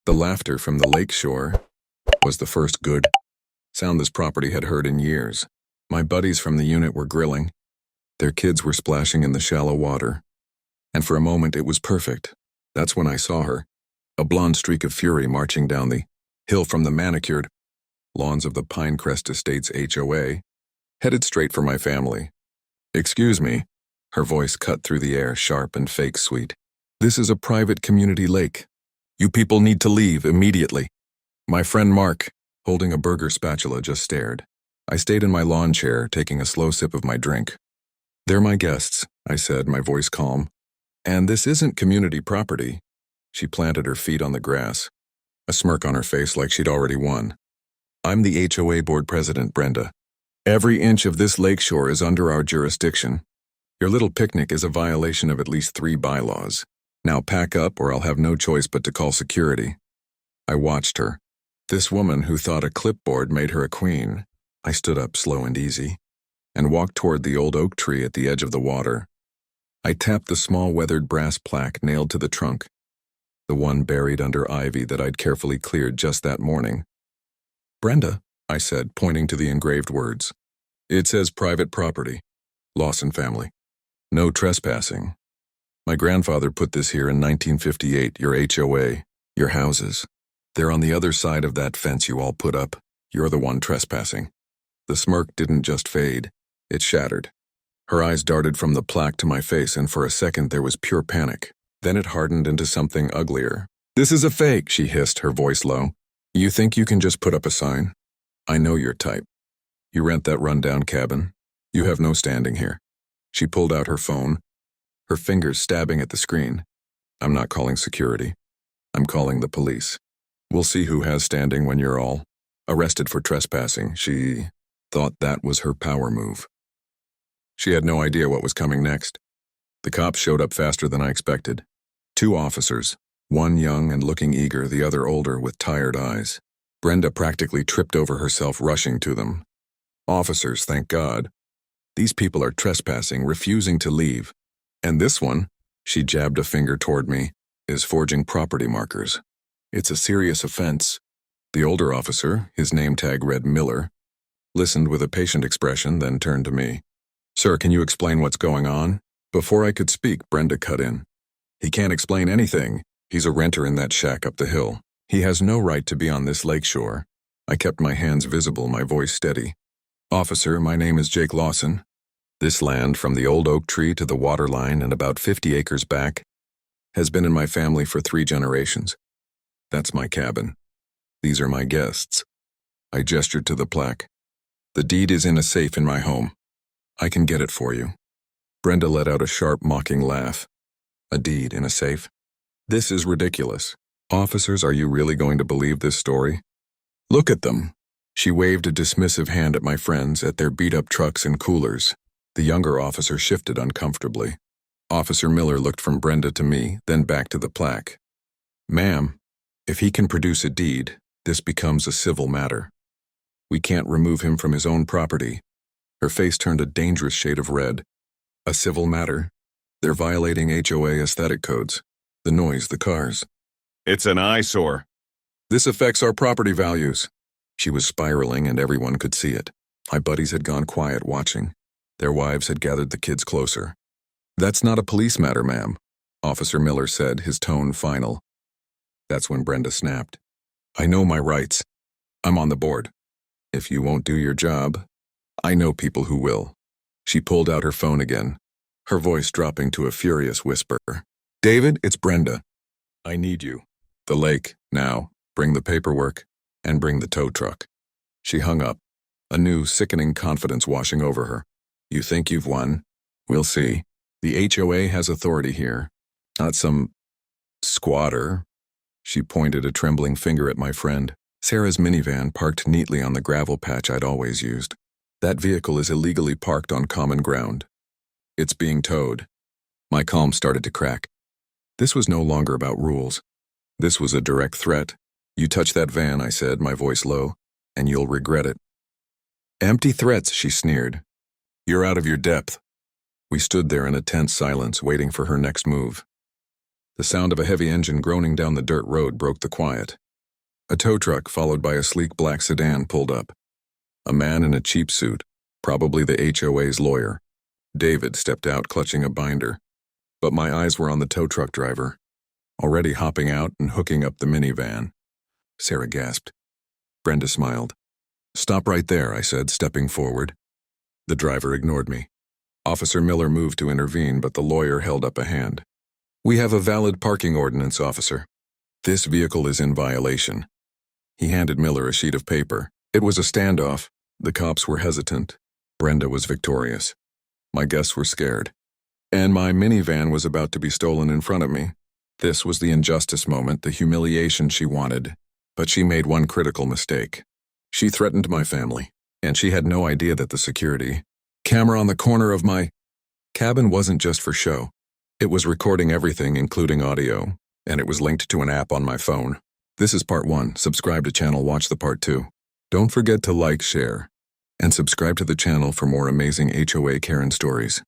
The laughter from the lake shore was the first good sound this property had heard in years. My buddies from the unit were grilling. Their kids were splashing in the shallow water. And for a moment it was perfect. That's when I saw her, a blonde streak of fury marching down the hill from the manicured lawns of the Pinecrest Estates HOA, headed straight for my family. "Excuse me," her voice cut through the air, sharp and fake sweet. "This is a private community lake. You people need to leave immediately." My friend Mark, holding a burger spatula, just stared. I stayed in my lawn chair, taking a slow sip of my drink. "They're my guests," I said, my voice calm. "And this isn't community property." She planted her feet on the grass, a smirk on her face like she'd already won. "I'm the HOA board president, Brenda. Every inch of this lakeshore is under our jurisdiction. Your little picnic is a violation of at least 3 bylaws. Now pack up or I'll have no choice but to call security." I watched her. This woman who thought a clipboard made her a queen. I stood up slow and easy and walked toward the old oak tree at the edge of the water. I tapped the small weathered brass plaque nailed to the trunk, the one buried under ivy that I'd carefully cleared just that morning. "Brenda," I said, pointing to the engraved words. "It says private property, Lawson family. No trespassing. My grandfather put this here in 1958, your HOA, your houses. They're on the other side of that fence you all put up. You're the one trespassing." The smirk didn't just fade, it shattered. Her eyes darted from the plaque to my face, and for a second there was pure panic. Then it hardened into something uglier. "This is a fake," she hissed, her voice low. "You think you can just put up a sign? I know your type. You rent that rundown cabin. You have no standing here." She pulled out her phone, her fingers stabbing at the screen. "I'm not calling security. I'm calling the police. We'll see who has standing when you're all arrested for trespassing." She thought that was her power move. She had no idea what was coming next. The cops showed up faster than I expected. 2 officers, one young and looking eager, the other older with tired eyes. Brenda practically tripped over herself rushing to them. "Officers, thank God. These people are trespassing, refusing to leave. And this one," she jabbed a finger toward me, "is forging property markers. It's a serious offense." The older officer, his name tag read Miller, listened with a patient expression, then turned to me. "Sir, can you explain what's going on?" Before I could speak, Brenda cut in. "He can't explain anything. He's a renter in that shack up the hill. He has no right to be on this lakeshore." I kept my hands visible, my voice steady. "Officer, my name is Jake Lawson. This land, from the old oak tree to the water line and about 50 acres back, has been in my family for 3 generations. That's my cabin. These are my guests." I gestured to the plaque. "The deed is in a safe in my home. I can get it for you." Brenda let out a sharp, mocking laugh. "A deed in a safe? This is ridiculous. Officers, are you really going to believe this story? Look at them." She waved a dismissive hand at my friends, at their beat-up trucks and coolers. The younger officer shifted uncomfortably. Officer Miller looked from Brenda to me, then back to the plaque. "Ma'am, if he can produce a deed, this becomes a civil matter. We can't remove him from his own property." Her face turned a dangerous shade of red. "A civil matter? They're violating HOA aesthetic codes. The noise, the cars. It's an eyesore. This affects our property values." She was spiraling and everyone could see it. My buddies had gone quiet watching. Their wives had gathered the kids closer. "That's not a police matter, ma'am," Officer Miller said, his tone final. That's when Brenda snapped. "I know my rights. I'm on the board. If you won't do your job, I know people who will." She pulled out her phone again, her voice dropping to a furious whisper. "David, it's Brenda. I need you. The lake, now. Bring the paperwork, and bring the tow truck." She hung up, a new, sickening confidence washing over her. "You think you've won? We'll see. The HOA has authority here, not some squatter." She pointed a trembling finger at my friend. Sarah's minivan parked neatly on the gravel patch I'd always used. "That vehicle is illegally parked on common ground. It's being towed." My calm started to crack. This was no longer about rules. This was a direct threat. "You touch that van," I said, my voice low, "and you'll regret it." "Empty threats," she sneered. "You're out of your depth." We stood there in a tense silence, waiting for her next move. The sound of a heavy engine groaning down the dirt road broke the quiet. A tow truck, followed by a sleek black sedan, pulled up. A man in a cheap suit, probably the HOA's lawyer. David stepped out clutching a binder. But my eyes were on the tow truck driver, already hopping out and hooking up the minivan. Sarah gasped. Brenda smiled. "Stop right there," I said, stepping forward. The driver ignored me. Officer Miller moved to intervene, but the lawyer held up a hand. "We have a valid parking ordinance, officer. This vehicle is in violation." He handed Miller a sheet of paper. It was a standoff. The cops were hesitant. Brenda was victorious. My guests were scared. And my minivan was about to be stolen in front of me. This was the injustice moment, the humiliation she wanted. But she made one critical mistake. She threatened my family, and she had no idea that the security camera on the corner of my cabin wasn't just for show. It was recording everything, including audio, and it was linked to an app on my phone. This is part 1. Subscribe to channel, watch the part 2. Don't forget to like, share, and subscribe to the channel for more amazing HOA Karen stories.